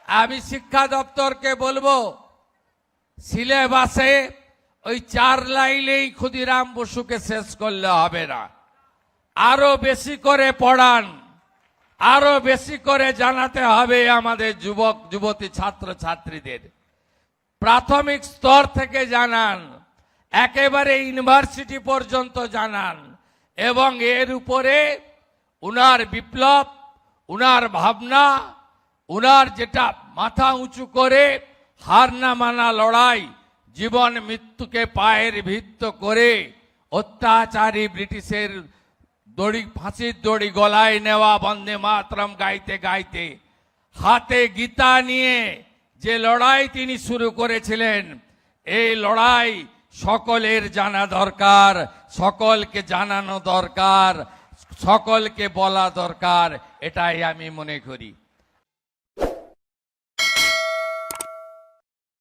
আমি শিক্ষা দপ্তরকে বলবো, সিলেবাসে ওই 4 লাইনেই ক্ষুদিরাম বসুকে শেষ করলে হবে না, আরো বেশি করে পড়ান, আরো বেশি করে জানাতে হবে আমাদের যুবক যুবতী ছাত্র ছাত্রীদের। প্রাথমিক স্তর থেকে জানান, একেবারে ইউনিভার্সিটি পর্যন্ত জানান, এবং এর উপরে উনার বিপ্লব, উনার ভাবনা, উনার যেটা মাথা উঁচু করে হার না মানা লড়াই, জীবন মৃত্যুকে পায়ের ভিত্ত করে অত্যাচারী ব্রিটিশের দড়ি, ফাঁসির দড়ি গলায় নেওয়া বন্দে মাতরম গাইতে গাইতে হাতে গীতা নিয়ে যে লড়াই তিনি শুরু করেছিলেন, এই লড়াই সকলের জানা দরকার, সকলকে জানানো দরকার, সকলকে বলা দরকার, এটাই আমি মনে করি।